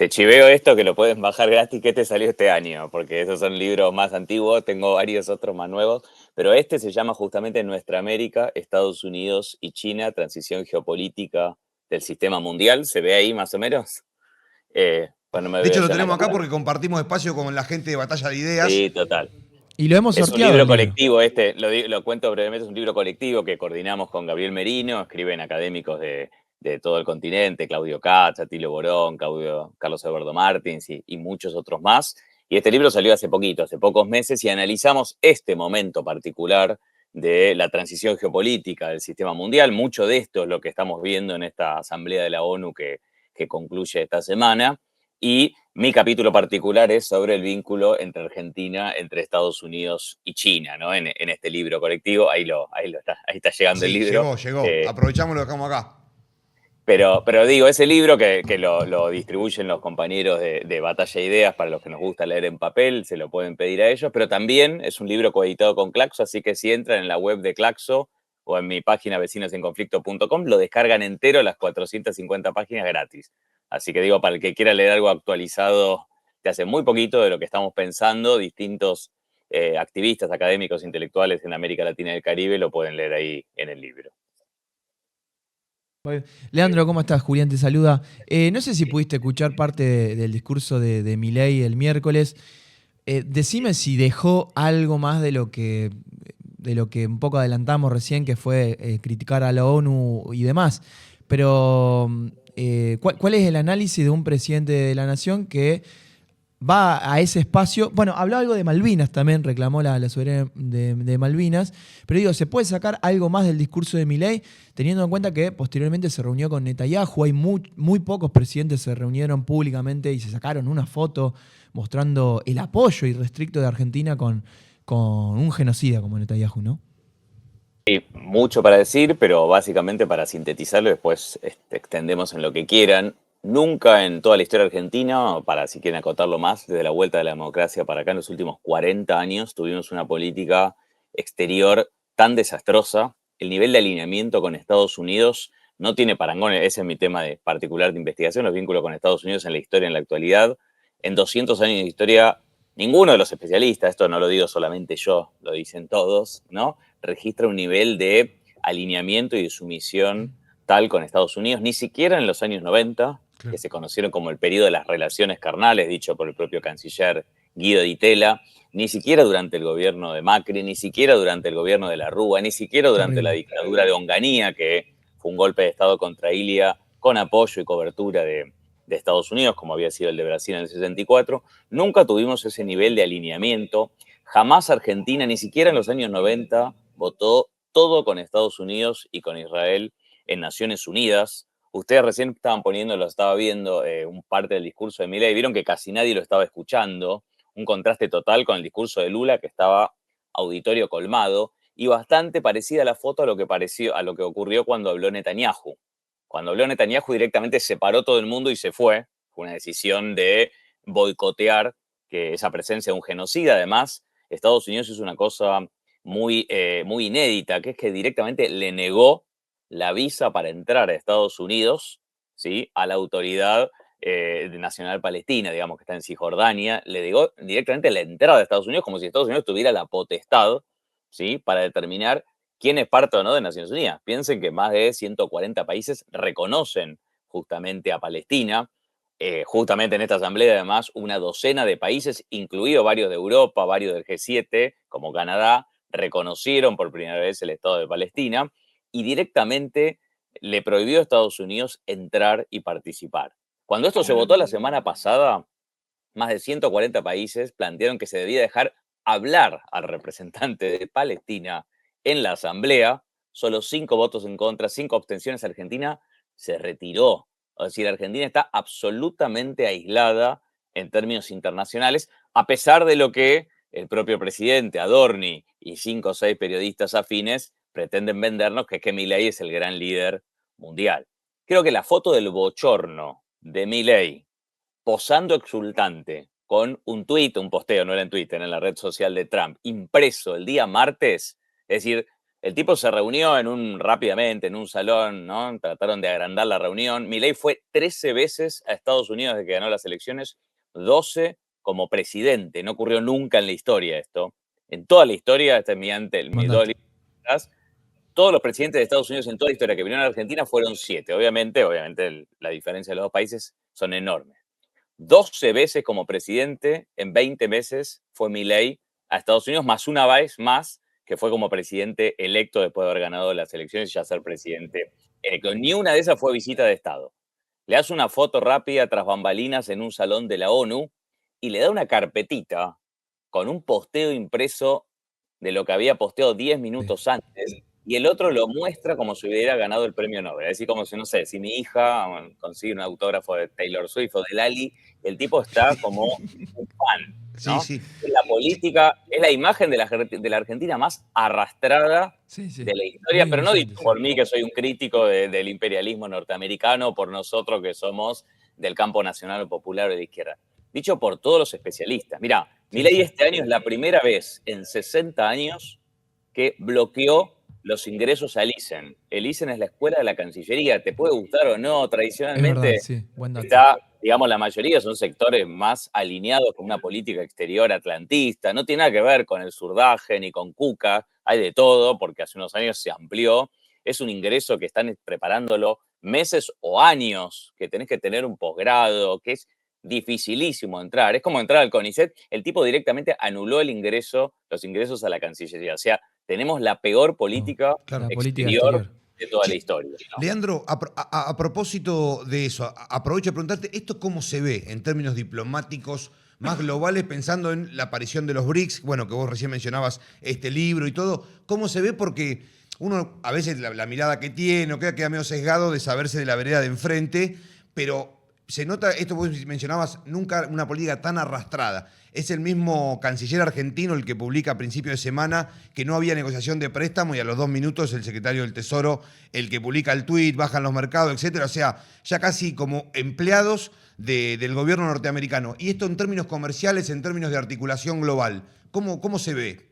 Te chiveo esto que lo puedes bajar gratis, que este salió este año, porque esos son libros más antiguos, tengo varios otros más nuevos, pero este se llama justamente Nuestra América, Estados Unidos y China, transición geopolítica del sistema mundial. ¿Se ve ahí más o menos? Pues no me De veo hecho, lo yo en la tenemos acá cámara. porque compartimos espacio con la gente de Batalla de Ideas. Sí, total. Y lo hemos Es un sorteado libro el libro. colectivo este, lo cuento brevemente, es un libro colectivo que coordinamos con Gabriel Merino, escriben académicos de todo el continente, Claudio Katz, Atilio Borón, Carlos Eduardo Martins y muchos otros más. Y este libro salió hace poquito, hace pocos meses, y analizamos este momento particular de la transición geopolítica del sistema mundial. Mucho de esto es lo que estamos viendo en esta Asamblea de la ONU que concluye esta semana. Y mi capítulo particular es sobre el vínculo entre Argentina, entre Estados Unidos y China, ¿no? En este libro colectivo, ahí está llegando el Sí, libro. llegó. eh, Aprovechamos y lo dejamos acá. pero digo, ese libro que lo distribuyen los compañeros de Batalla de Ideas, para los que nos gusta leer en papel, se lo pueden pedir a ellos, pero también es un libro coeditado con Claxo, así que si entran en la web de Claxo o en mi página vecinosenconflicto.com, lo descargan entero, las 450 páginas gratis. Así que digo, para el que quiera leer algo actualizado de hace muy poquito de lo que estamos pensando, distintos activistas, académicos, intelectuales en América Latina y el Caribe lo pueden leer ahí en el libro. Leandro, ¿cómo estás? Julián te saluda. No sé si pudiste escuchar parte del discurso de Milei el miércoles. Decime si dejó algo más de lo que un poco adelantamos recién, que fue criticar a la ONU y demás. Pero, ¿cuál es el análisis de un presidente de la nación que va a ese espacio? Bueno, habló algo de Malvinas también, reclamó la soberanía de Malvinas, pero digo, ¿se puede sacar algo más del discurso de Milei, teniendo en cuenta que posteriormente se reunió con Netanyahu? Hay muy pocos presidentes se reunieron públicamente y se sacaron una foto mostrando el apoyo irrestricto de Argentina con un genocida como Netanyahu, ¿no? Sí, mucho para decir, pero básicamente para sintetizarlo, después extendemos en lo que quieran. Nunca en toda la historia argentina, o para si quieren acotarlo más, desde la vuelta de la democracia para acá, en los últimos 40 años, tuvimos una política exterior tan desastrosa. El nivel de alineamiento con Estados Unidos no tiene parangón. Ese es mi tema de particular de investigación, los vínculos con Estados Unidos en la historia, en la actualidad. En 200 años de historia, ninguno de los especialistas, esto no lo digo solamente yo, lo dicen todos, ¿no?, registra un nivel de alineamiento y de sumisión tal con Estados Unidos, ni siquiera en los años 90, que Claro. se conocieron como el periodo de las relaciones carnales, dicho por el propio canciller Guido Di Tella, ni siquiera durante el gobierno de Macri, ni siquiera durante el gobierno de la Rúa, ni siquiera durante la Terrible. dictadura de Onganía, que fue un golpe de Estado contra Ilia con apoyo y cobertura de Estados Unidos, como había sido el de Brasil en el 64. Nunca tuvimos ese nivel de alineamiento. Jamás Argentina, ni siquiera en los años 90, votó todo con Estados Unidos y con Israel en Naciones Unidas. Ustedes recién estaban poniendo, lo estaba viendo, un parte del discurso de Milei, vieron que casi nadie lo estaba escuchando, un contraste total con el discurso de Lula, que estaba auditorio colmado, y bastante parecida la foto a lo que ocurrió cuando habló Netanyahu. Cuando habló Netanyahu directamente separó todo el mundo y se fue. Fue una decisión de boicotear que esa presencia de un genocida. Además, Estados Unidos hizo una cosa muy inédita, que es que directamente le negó la visa para entrar a Estados Unidos, ¿sí?, a la autoridad nacional palestina, digamos, que está en Cisjordania. Le negó directamente la entrada a Estados Unidos, como si Estados Unidos tuviera la potestad, ¿sí?, para determinar quién es parte o no de Naciones Unidas. Piensen que más de 140 países reconocen justamente a Palestina. Justamente en esta asamblea, además, una docena de países, incluidos varios de Europa, varios del G7, como Canadá, reconocieron por primera vez el Estado de Palestina y directamente le prohibió a Estados Unidos entrar y participar. Cuando esto se votó la semana pasada, más de 140 países plantearon que se debía dejar hablar al representante de Palestina en la asamblea. Solo 5 votos en contra, 5 abstenciones. Argentina se retiró. Es decir, Argentina está absolutamente aislada en términos internacionales, a pesar de lo que el propio presidente Adorni y 5 o 6 periodistas afines pretenden vendernos, que es que Milei es el gran líder mundial. Creo que la foto del bochorno de Milei posando exultante con un tuit, un posteo, no era en Twitter, en la red social de Trump, impreso el día martes, es decir, El tipo se reunió rápidamente en un salón, ¿no? Trataron de agrandar la reunión. Milei fue 13 veces a Estados Unidos desde que ganó las elecciones, 12 como presidente. No ocurrió nunca en la historia esto. En toda la historia, este es mis dos Mandato. libros atrás, todos los presidentes de Estados Unidos en toda la historia que vinieron a Argentina fueron 7. Obviamente, la diferencia de los dos países son enormes. 12 veces como presidente en 20 meses fue Milei a Estados Unidos, más una vez más que fue como presidente electo después de haber ganado las elecciones y ya ser presidente electo. Ni una de esas fue visita de Estado. Le hace una foto rápida tras bambalinas en un salón de la ONU y le da una carpetita con un posteo impreso de lo que había posteado 10 minutos antes, y el otro lo muestra como si hubiera ganado el premio Nobel. Es decir, como si, no sé, si mi hija consigue un autógrafo de Taylor Swift o de Lali, el tipo está como un fan, Sí, ¿no? sí. La política es la imagen de la Argentina más arrastrada Sí, sí. de la historia, Muy pero no humillante, dicho sí. por mí, que soy un crítico del imperialismo norteamericano, por nosotros que somos del campo nacional o popular o de la izquierda. Dicho por todos los especialistas. Mirá, Sí, Milei sí. este año es la primera vez en 60 años que bloqueó los ingresos al ISEN. El ISEN es la escuela de la Cancillería. Te puede gustar o no, Es verdad, tradicionalmente sí. Buen dato. está, digamos, la mayoría son sectores más alineados con una política exterior atlantista. No tiene nada que ver con el surdaje ni con Cuca. Hay de todo, porque hace unos años se amplió. Es un ingreso que están preparándolo meses o años, que tenés que tener un posgrado, que es dificilísimo entrar. Es como entrar al CONICET. El tipo directamente anuló los ingresos a la Cancillería. O sea, tenemos la peor política Claro. La política exterior exterior. de toda la Che, historia, ¿no? Leandro, a propósito de eso, aprovecho de preguntarte, ¿esto cómo se ve en términos diplomáticos más globales, pensando en la aparición de los BRICS? Bueno, que vos recién mencionabas este libro y todo. ¿Cómo se ve? Porque uno a veces la mirada que tiene o queda medio sesgado de saberse de la vereda de enfrente, pero se nota, esto vos mencionabas, nunca una política tan arrastrada. Es el mismo canciller argentino el que publica a principio de semana que no había negociación de préstamo y a los 2 minutos el secretario del Tesoro el que publica el tuit, bajan los mercados, etcétera. O sea, ya casi como empleados del gobierno norteamericano. Y esto en términos comerciales, en términos de articulación global, ¿cómo se ve?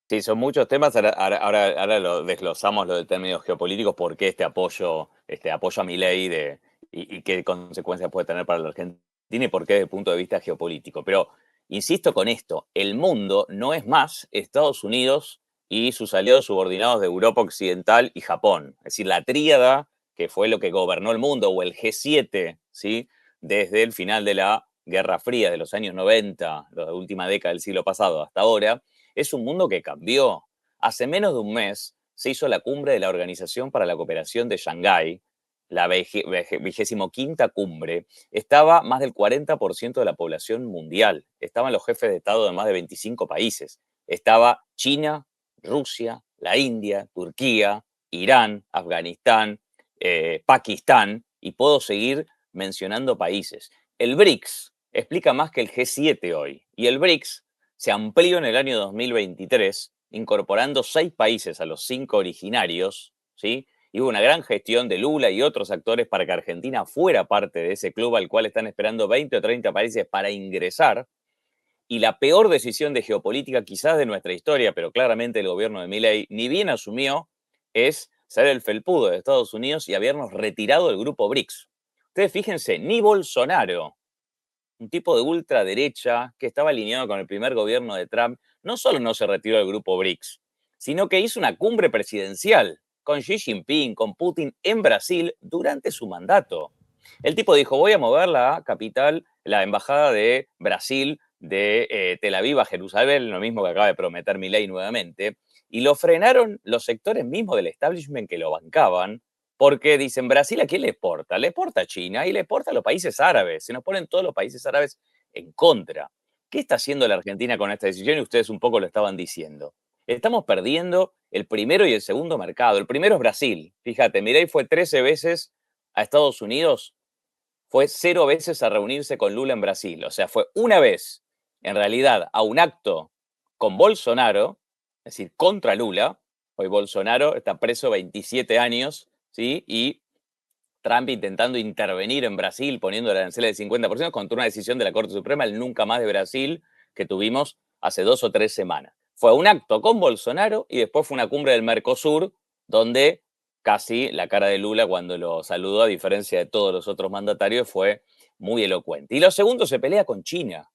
Sí, son muchos temas. Ahora lo desglosamos lo de términos geopolíticos, por qué este apoyo a Milei y qué consecuencias puede tener para la Argentina y por qué desde el punto de vista geopolítico. Pero insisto con esto, el mundo no es más Estados Unidos y sus aliados subordinados de Europa Occidental y Japón. Es decir, la tríada que fue lo que gobernó el mundo, o el G7, ¿sí? Desde el final de la Guerra Fría de los años 90, la última década del siglo pasado hasta ahora, es un mundo que cambió. Hace menos de un mes se hizo la cumbre de la Organización para la Cooperación de Shanghái, la 25ª cumbre. Estaba más del 40% de la población mundial. Estaban los jefes de Estado de más de 25 países. Estaba China, Rusia, la India, Turquía, Irán, Afganistán, Pakistán, y puedo seguir mencionando países. El BRICS explica más que el G7 hoy. Y el BRICS se amplió en el año 2023, incorporando 6 países a los 5 originarios, ¿sí? Y hubo una gran gestión de Lula y otros actores para que Argentina fuera parte de ese club al cual están esperando 20 o 30 países para ingresar. Y la peor decisión de geopolítica quizás de nuestra historia, pero claramente el gobierno de Milei ni bien asumió, es ser el felpudo de Estados Unidos y habernos retirado del grupo BRICS. Ustedes fíjense, ni Bolsonaro, un tipo de ultraderecha que estaba alineado con el primer gobierno de Trump, no solo no se retiró del grupo BRICS, sino que hizo una cumbre presidencial con Xi Jinping, con Putin en Brasil durante su mandato. El tipo dijo, voy a mover la capital, la embajada de Brasil de Tel Aviv a Jerusalén, lo mismo que acaba de prometer Milei nuevamente, y lo frenaron los sectores mismos del establishment que lo bancaban, porque dicen, Brasil, ¿a quién le exporta? Le exporta a China y le exporta a los países árabes. Se nos ponen todos los países árabes en contra. ¿Qué está haciendo la Argentina con esta decisión? Y ustedes un poco lo estaban diciendo. Estamos perdiendo el primero y el segundo mercado. El primero es Brasil. Fíjate, Milei fue 13 veces a Estados Unidos, fue 0 veces a reunirse con Lula en Brasil. O sea, fue una vez, en realidad, a un acto con Bolsonaro, es decir, contra Lula. Hoy Bolsonaro está preso 27 años, ¿sí? Y Trump intentando intervenir en Brasil, poniendo el arancel del 50%, contra una decisión de la Corte Suprema, el nunca más de Brasil, que tuvimos hace 2 o 3 semanas. fue un acto con Bolsonaro y después fue una cumbre del Mercosur donde casi la cara de Lula cuando lo saludó, a diferencia de todos los otros mandatarios, fue muy elocuente. Y lo segundo, se pelea con China.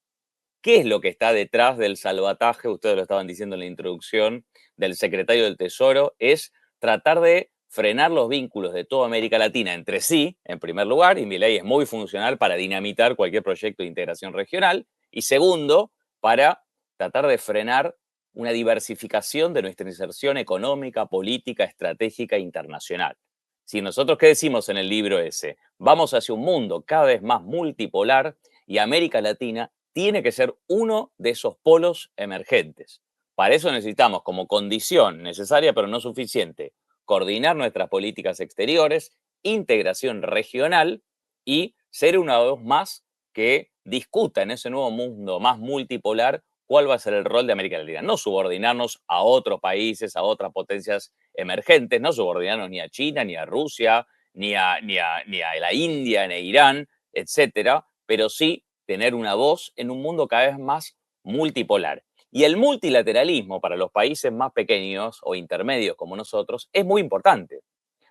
¿Qué es lo que está detrás del salvataje? Ustedes lo estaban diciendo en la introducción del secretario del Tesoro, es tratar de frenar los vínculos de toda América Latina entre sí, en primer lugar, y Milei es muy funcional para dinamitar cualquier proyecto de integración regional, y segundo, para tratar de frenar una diversificación de nuestra inserción económica, política, estratégica e internacional. Si nosotros, ¿qué decimos en el libro ese? Vamos hacia un mundo cada vez más multipolar y América Latina tiene que ser uno de esos polos emergentes. Para eso necesitamos, como condición necesaria pero no suficiente, coordinar nuestras políticas exteriores, integración regional y ser una voz más que discuta en ese nuevo mundo más multipolar cuál va a ser el rol de América Latina. No subordinarnos a otros países, a otras potencias emergentes, no subordinarnos ni a China, ni a Rusia, ni a la India, ni a Irán, etcétera, pero sí tener una voz en un mundo cada vez más multipolar. Y el multilateralismo para los países más pequeños o intermedios como nosotros es muy importante.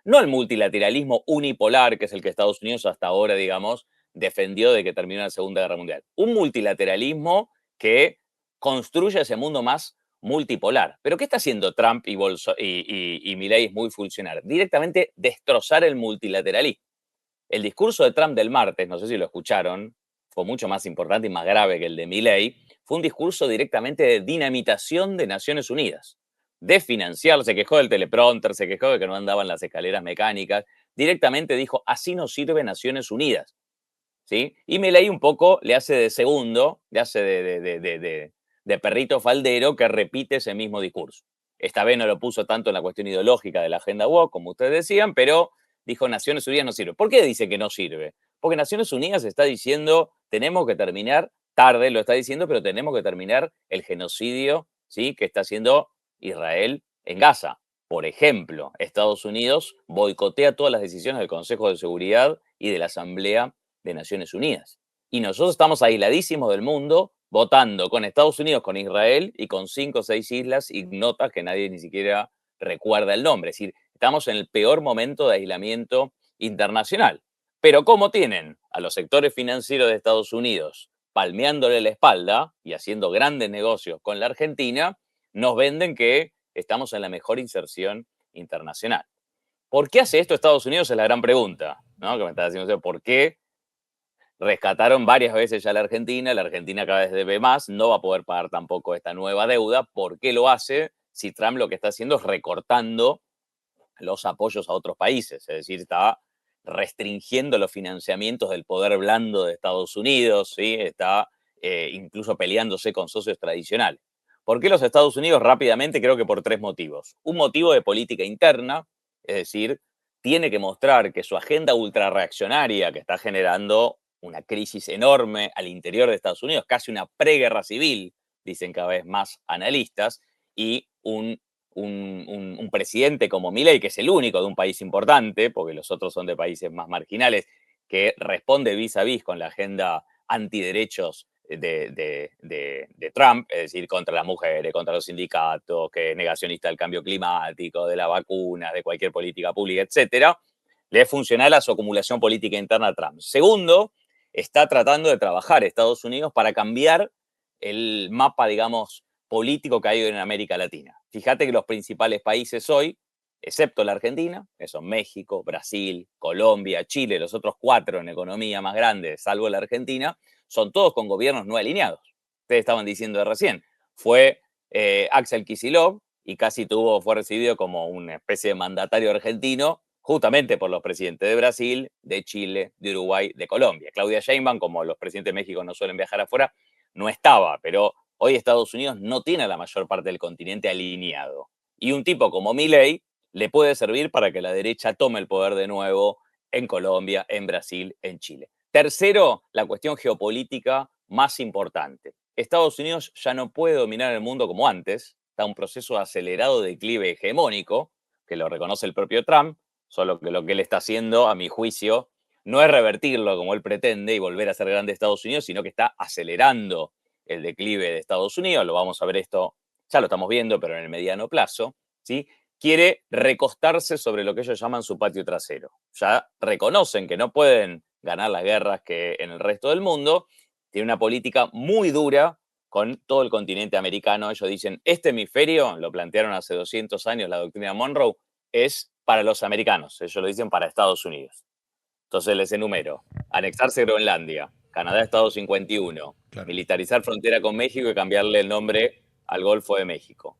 No el multilateralismo unipolar, que es el que Estados Unidos hasta ahora, digamos, defendió de que terminó la Segunda Guerra Mundial. Un multilateralismo que construye ese mundo más multipolar. ¿Pero qué está haciendo Trump y Milley? Es muy funcional. Directamente destrozar el multilateralismo. El discurso de Trump del martes, no sé si lo escucharon, fue mucho más importante y más grave que el de Milley. Fue un discurso directamente de dinamitación de Naciones Unidas, de financiar, se quejó del teleprompter, se quejó de que no andaban las escaleras mecánicas, directamente dijo, así no sirve Naciones Unidas. ¿Sí? Y Milley un poco le hace de segundo, le hace de perrito faldero que repite ese mismo discurso. Esta vez no lo puso tanto en la cuestión ideológica de la agenda woke, como ustedes decían, pero dijo Naciones Unidas no sirve. ¿Por qué dice que no sirve? Porque Naciones Unidas está diciendo, tenemos que terminar, tarde lo está diciendo, pero tenemos que terminar el genocidio, ¿sí?, que está haciendo Israel en Gaza. Por ejemplo, Estados Unidos boicotea todas las decisiones del Consejo de Seguridad y de la Asamblea de Naciones Unidas. Y nosotros estamos aisladísimos del mundo, votando con Estados Unidos, con Israel y con 5 o 6 islas ignotas que nadie ni siquiera recuerda el nombre. Es decir, estamos en el peor momento de aislamiento internacional. Pero como tienen a los sectores financieros de Estados Unidos palmeándole la espalda y haciendo grandes negocios con la Argentina, nos venden que estamos en la mejor inserción internacional. ¿Por qué hace esto Estados Unidos? Es la gran pregunta, ¿no? Que me estás haciendo, ¿por qué rescataron varias veces ya a la Argentina cada vez debe más, no va a poder pagar tampoco esta nueva deuda? ¿Por qué lo hace si Trump lo que está haciendo es recortando los apoyos a otros países? Es decir, está restringiendo los financiamientos del poder blando de Estados Unidos, ¿sí? Está incluso peleándose con socios tradicionales. ¿Por qué los Estados Unidos? Rápidamente, creo que por 3 motivos. Un motivo de política interna, es decir, tiene que mostrar que su agenda ultrarreaccionaria, que está generando una crisis enorme al interior de Estados Unidos, casi una preguerra civil, dicen cada vez más analistas, y un presidente como Milei, que es el único de un país importante, porque los otros son de países más marginales, que responde vis a vis con la agenda antiderechos de Trump, es decir, contra las mujeres, contra los sindicatos, que es negacionista del cambio climático, de las vacunas, de cualquier política pública, etcétera, le es funcional a su acumulación política interna a Trump. Segundo, está tratando de trabajar Estados Unidos para cambiar el mapa, digamos, político que hay en América Latina. Fíjate que los principales países hoy, excepto la Argentina, que son México, Brasil, Colombia, Chile, los otros 4 en economía más grandes, salvo la Argentina, son todos con gobiernos no alineados. Ustedes estaban diciendo de recién, fue Axel Kicillof y casi fue recibido como una especie de mandatario argentino, justamente por los presidentes de Brasil, de Chile, de Uruguay, de Colombia. Claudia Sheinbaum, como los presidentes de México no suelen viajar afuera, no estaba, pero hoy Estados Unidos no tiene la mayor parte del continente alineado. Y un tipo como Milei le puede servir para que la derecha tome el poder de nuevo en Colombia, en Brasil, en Chile. Tercero, la cuestión geopolítica más importante. Estados Unidos ya no puede dominar el mundo como antes, está en un proceso acelerado de declive hegemónico, que lo reconoce el propio Trump, solo que lo que él está haciendo, a mi juicio, no es revertirlo como él pretende y volver a ser grande Estados Unidos, sino que está acelerando el declive de Estados Unidos. Lo vamos a ver esto ya lo estamos viendo, pero en el mediano plazo, ¿sí? Quiere recostarse sobre lo que ellos llaman su patio trasero. Ya reconocen que no pueden ganar las guerras que en el resto del mundo. Tiene una política muy dura con todo el continente americano. Ellos dicen, este hemisferio, lo plantearon hace 200 años la doctrina Monroe, es para los americanos. Ellos lo dicen para Estados Unidos. Entonces les enumero. Anexarse Groenlandia, Canadá Estado 51, Claro. militarizar frontera con México y cambiarle el nombre al Golfo de México.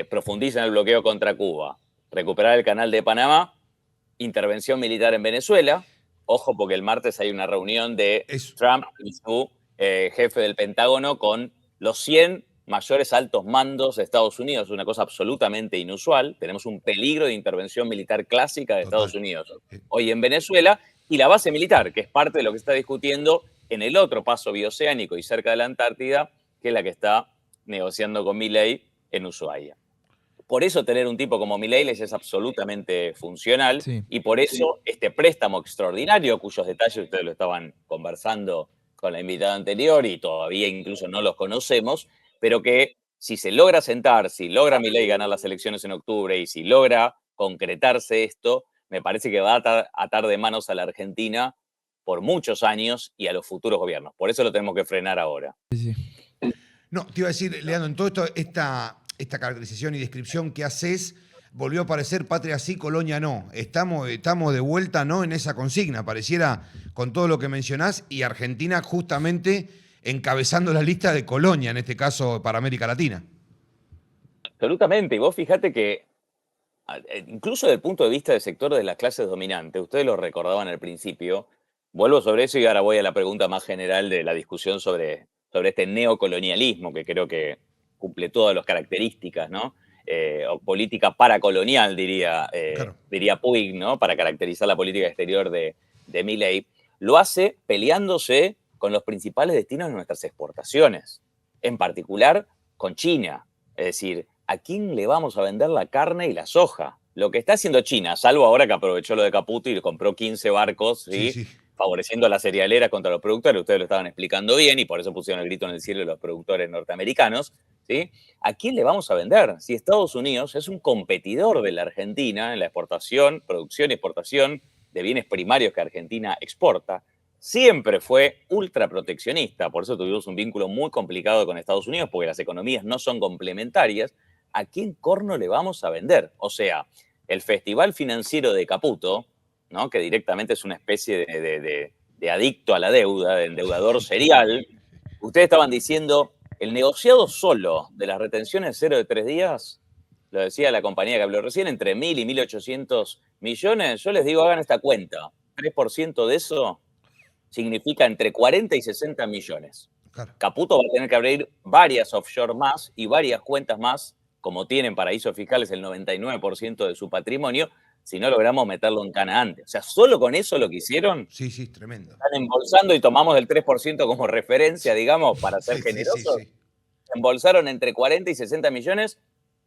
Profundiza en el bloqueo contra Cuba, recuperar el canal de Panamá, intervención militar en Venezuela. Ojo, porque el martes hay una reunión de Eso. Trump y su jefe del Pentágono con los 100 mayores altos mandos de Estados Unidos, una cosa absolutamente inusual. Tenemos un peligro de intervención militar clásica de Estados Total. Unidos hoy en Venezuela, y la base militar, que es parte de lo que se está discutiendo en el otro paso bioceánico y cerca de la Antártida, que es la que está negociando con Milei en Ushuaia. Por eso tener un tipo como Milei les es absolutamente funcional, Sí. y por eso este préstamo extraordinario, cuyos detalles ustedes lo estaban conversando con la invitada anterior y todavía incluso no los conocemos, pero que si se logra sentar, si logra Milei ganar las elecciones en octubre y si logra concretarse esto, me parece que va a atar de manos a la Argentina por muchos años y a los futuros gobiernos. Por eso lo tenemos que frenar ahora. Sí, sí. No, te iba a decir, Leandro, en todo esto, esta caracterización y descripción que haces, volvió a aparecer patria sí, colonia no. Estamos de vuelta, ¿no? En esa consigna. Pareciera con todo lo que mencionás y Argentina justamente encabezando la lista de colonia, en este caso para América Latina. Absolutamente. Y vos fíjate que incluso desde el punto de vista del sector de las clases dominantes, ustedes lo recordaban al principio, vuelvo sobre eso y ahora voy a la pregunta más general de la discusión sobre este neocolonialismo que creo que cumple todas las características, ¿no? O política paracolonial, Claro. diría Puig, ¿no? Para caracterizar la política exterior de Milei. Lo hace peleándose con los principales destinos de nuestras exportaciones, en particular con China. Es decir, ¿a quién le vamos a vender la carne y la soja? Lo que está haciendo China, salvo ahora que aprovechó lo de Caputo y le compró 15 barcos, Sí, ¿sí? sí. Favoreciendo a las cerealeras contra los productores, ustedes lo estaban explicando bien y por eso pusieron el grito en el cielo de los productores norteamericanos, ¿sí? ¿A quién le vamos a vender? Si Estados Unidos es un competidor de la Argentina en la exportación, producción y exportación de bienes primarios que Argentina exporta, siempre fue ultra proteccionista, por eso tuvimos un vínculo muy complicado con Estados Unidos, porque las economías no son complementarias. ¿A quién corno le vamos a vender? O sea, el festival financiero de Caputo, ¿no? Que directamente es una especie de adicto a la deuda, de endeudador serial. Ustedes estaban diciendo, el negociado solo de las retenciones cero de 3 días, lo decía la compañía que habló recién, entre 1.000 y 1.800 millones. Yo les digo, hagan esta cuenta. 3% de eso significa entre 40 y 60 millones. Claro. Caputo va a tener que abrir varias offshore más y varias cuentas más, como tienen paraísos fiscales el 99% de su patrimonio, si no logramos meterlo en cana antes. O sea, solo con eso lo que hicieron, Sí, sí, tremendo. están embolsando y tomamos el 3% como referencia, digamos, para ser Sí, sí, sí, generosos. sí. Embolsaron entre 40 y 60 millones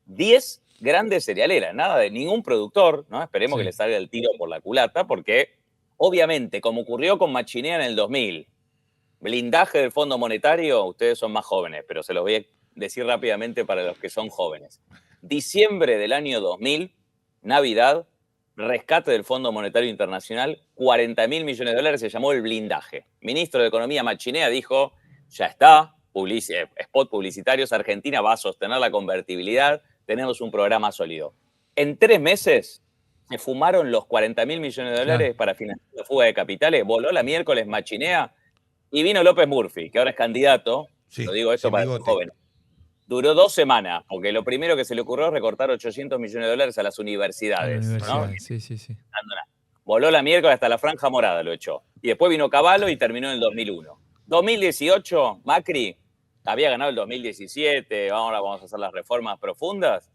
10 grandes cerealeras, nada de ningún productor, ¿no? Esperemos que Sí. le salga el tiro por la culata, porque obviamente, como ocurrió con Machinea en el 2000, blindaje del Fondo Monetario, ustedes son más jóvenes, pero se los voy a decir rápidamente para los que son jóvenes. Diciembre del año 2000, Navidad, rescate del Fondo Monetario Internacional, 40.000 millones de dólares, se llamó el blindaje. Ministro de Economía Machinea dijo, ya está, spot publicitarios, Argentina va a sostener la convertibilidad, tenemos un programa sólido. En 3 meses se fumaron los 40.000 millones de dólares Claro. para financiar la fuga de capitales, voló la miércoles Machinea y vino López Murphy, que ahora es candidato, lo Sí, digo esto sin para los bigote. jóvenes. Duró 2 semanas, porque lo primero que se le ocurrió es recortar 800 millones de dólares a las A la universidades, ¿no? universidad, sí, sí, sí. Voló la miércoles hasta la franja morada, lo echó. Y después vino Cavallo y terminó en el 2001. 2018, Macri había ganado el 2017, ahora vamos a hacer las reformas profundas.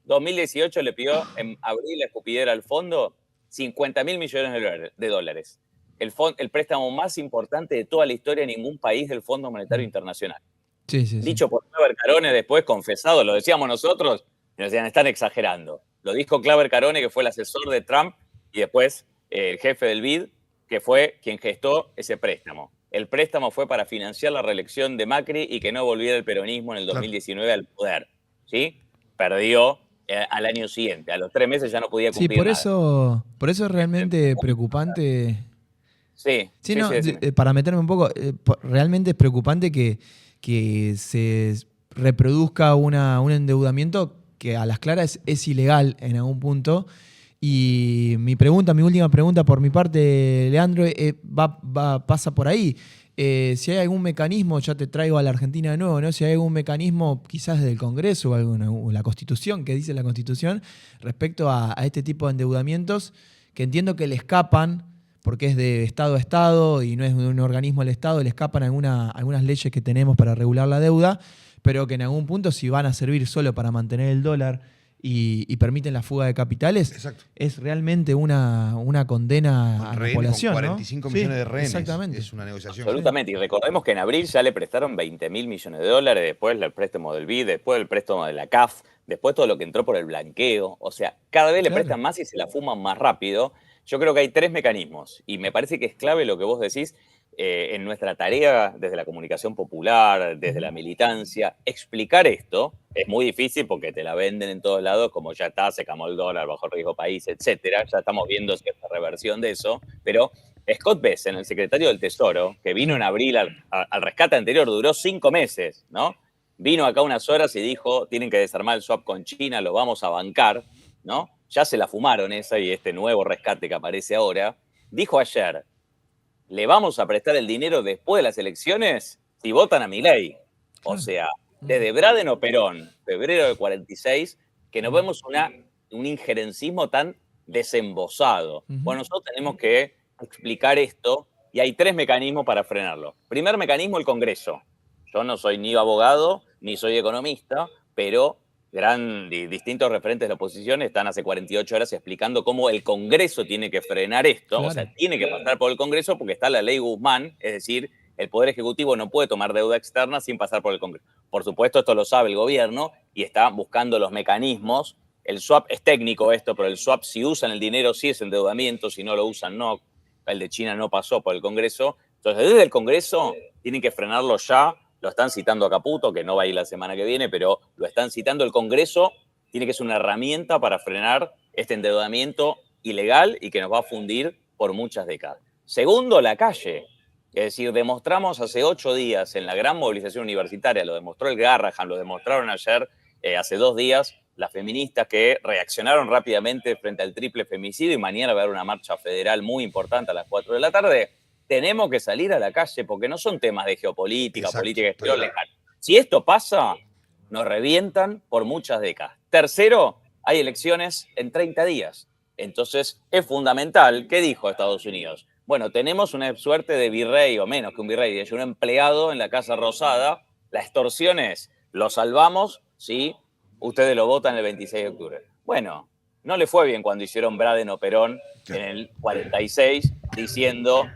2018 le pidió en abril la escupidera al fondo 50.000 millones de dólares. El préstamo más importante de toda la historia de ningún país del Fondo Monetario Internacional. Sí, sí, sí. Dicho por Claver Carone, después confesado, lo decíamos nosotros, y nos decían, están exagerando. Lo dijo Claver Carone, que fue el asesor de Trump, y después el jefe del BID, que fue quien gestó ese préstamo. El préstamo fue para financiar la reelección de Macri y que no volviera el peronismo en el Claro. 2019 al poder. ¿sí? Perdió al año siguiente. A los 3 meses ya no podía Sí, cumplir nada. por eso es realmente preocupante. Sí, Sí, sí, no, sí, decime. para meterme un poco, realmente es preocupante que se reproduzca un endeudamiento que a las claras es ilegal en algún punto. Y mi última pregunta por mi parte, Leandro, pasa por ahí. Si hay algún mecanismo, ya te traigo a la Argentina de nuevo, ¿no? Si hay algún mecanismo, quizás del Congreso o la Constitución, que dice la Constitución, respecto a este tipo de endeudamientos, que entiendo que le escapan, porque es de Estado a Estado y no es de un organismo del Estado, le escapan algunas leyes que tenemos para regular la deuda, pero que en algún punto, si van a servir solo para mantener el dólar y permiten la fuga de capitales, Exacto. es realmente una condena Con a la rehenes, población, con ¿no? 45 Sí, millones de rehenes. exactamente. Es una negociación. Absolutamente. Y recordemos que en abril ya le prestaron 20.000 millones de dólares, después el préstamo del BID, después el préstamo de la CAF, después todo lo que entró por el blanqueo. O sea, cada vez le Claro. prestan más y se la fuman más rápido. Yo creo que hay 3 mecanismos y me parece que es clave lo que vos decís en nuestra tarea desde la comunicación popular, desde la militancia. Explicar esto es muy difícil porque te la venden en todos lados como ya está, se camó el dólar, bajo riesgo país, etcétera. Ya estamos viendo cierta reversión de eso, pero Scott Bessent, el secretario del Tesoro, que vino en abril al rescate anterior, duró 5 meses, ¿no? Vino acá unas horas y dijo, tienen que desarmar el swap con China, lo vamos a bancar, ¿no? Ya se la fumaron esa y este nuevo rescate que aparece ahora. Dijo ayer, le vamos a prestar el dinero después de las elecciones si votan a Milei. O sea, desde Braden o Perón, febrero del 46, que nos vemos un injerencismo tan desembosado. Bueno, nosotros tenemos que explicar esto y hay 3 mecanismos para frenarlo. Primer mecanismo, el Congreso. Yo no soy ni abogado ni soy economista, pero distintos referentes de la oposición están hace 48 horas explicando cómo el Congreso tiene que frenar esto, Claro. o sea, tiene que pasar por el Congreso porque está la ley Guzmán, es decir, el Poder Ejecutivo no puede tomar deuda externa sin pasar por el Congreso. Por supuesto, esto lo sabe el gobierno y está buscando los mecanismos. El swap es técnico esto, pero el swap, si usan el dinero, sí es endeudamiento, si no lo usan, no. El de China no pasó por el Congreso. Entonces, desde el Congreso tienen que frenarlo ya. Lo están citando a Caputo, que no va a ir la semana que viene, pero lo están citando. El Congreso tiene que ser una herramienta para frenar este endeudamiento ilegal y que nos va a fundir por muchas décadas. Segundo, la calle. Es decir, demostramos hace 8 días en la gran movilización universitaria, lo demostró el Garrahan, lo demostraron ayer, hace 2 días, las feministas que reaccionaron rápidamente frente al triple femicidio y mañana va a haber una marcha federal muy importante a las 4 de la tarde. Tenemos que salir a la calle porque no son temas de geopolítica, Exacto, política exterior lejana. Si esto pasa, nos revientan por muchas décadas. Tercero, hay elecciones en 30 días. Entonces, es fundamental. ¿Qué dijo Estados Unidos? Bueno, tenemos una suerte de virrey, o menos que un virrey, de un empleado en la Casa Rosada. La extorsión es, lo salvamos si ustedes lo votan el 26 de octubre. Bueno, no le fue bien cuando hicieron Braden o Perón en el 46, diciendo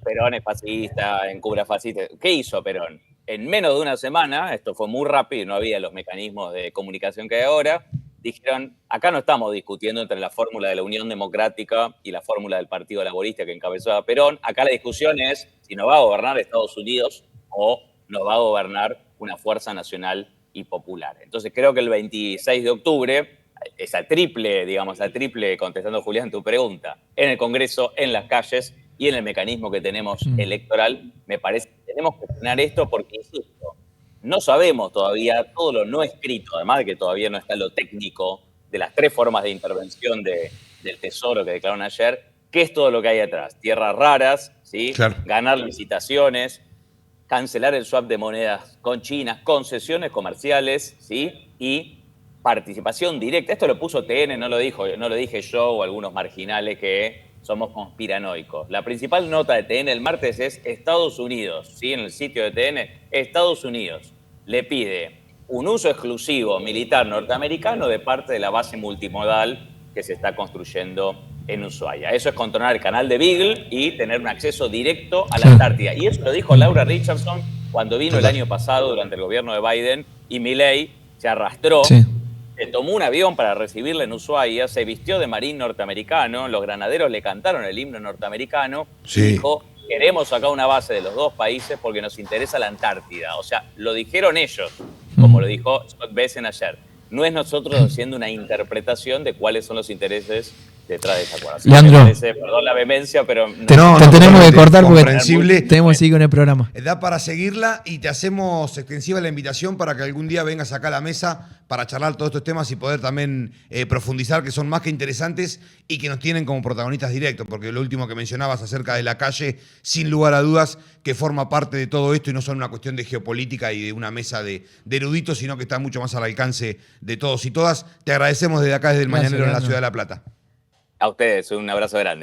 Perón es fascista, encubra fascista. ¿Qué hizo Perón? En menos de una semana, esto fue muy rápido y no había los mecanismos de comunicación que hay ahora, dijeron, acá no estamos discutiendo entre la fórmula de la Unión Democrática y la fórmula del Partido Laborista que encabezó a Perón. Acá la discusión es si nos va a gobernar Estados Unidos o nos va a gobernar una fuerza nacional y popular. Entonces creo que el 26 de octubre, esa triple, contestando Julián tu pregunta, en el Congreso, en las calles y en el mecanismo que tenemos electoral, me parece que tenemos que frenar esto porque, insisto, no sabemos todavía todo lo no escrito, además de que todavía no está lo técnico de las 3 formas de intervención del Tesoro que declararon ayer, qué es todo lo que hay atrás. Tierras raras, ¿sí? Claro. Ganar licitaciones, cancelar el swap de monedas con China, concesiones comerciales, ¿sí? Y participación directa. Esto lo puso TN, no lo dije yo o algunos marginales que somos conspiranoicos. La principal nota de TN el martes es Estados Unidos, ¿sí? En el sitio de TN, Estados Unidos le pide un uso exclusivo militar norteamericano de parte de la base multimodal que se está construyendo en Ushuaia. Eso es controlar el canal de Beagle y tener un acceso directo a la Antártida. Y eso lo dijo Laura Richardson cuando vino el año pasado durante el gobierno de Biden y Milei se arrastró. Sí. Se tomó un avión para recibirla en Ushuaia, se vistió de marín norteamericano, los granaderos le cantaron el himno norteamericano y dijo, queremos acá una base de los 2 países porque nos interesa la Antártida. O sea, lo dijeron ellos. como lo dijo Scott Bessent ayer. No es nosotros haciendo una interpretación de cuáles son los intereses detrás de ese acuerdo. Así Leandro, me parece, perdón la vehemencia, pero te tenemos que totalmente cortar porque comprensible. tenemos que seguir con el programa. Da para seguirla y te hacemos extensiva la invitación para que algún día vengas acá a la mesa para charlar todos estos temas y poder también profundizar, que son más que interesantes y que nos tienen como protagonistas directos, porque lo último que mencionabas acerca de la calle, sin lugar a dudas, que forma parte de todo esto y no son una cuestión de geopolítica y de una mesa de eruditos, sino que está mucho más al alcance de todos y todas. Te agradecemos desde acá, desde el Gracias, Mañanero en la Leandro. Ciudad de La Plata. a ustedes un abrazo grande.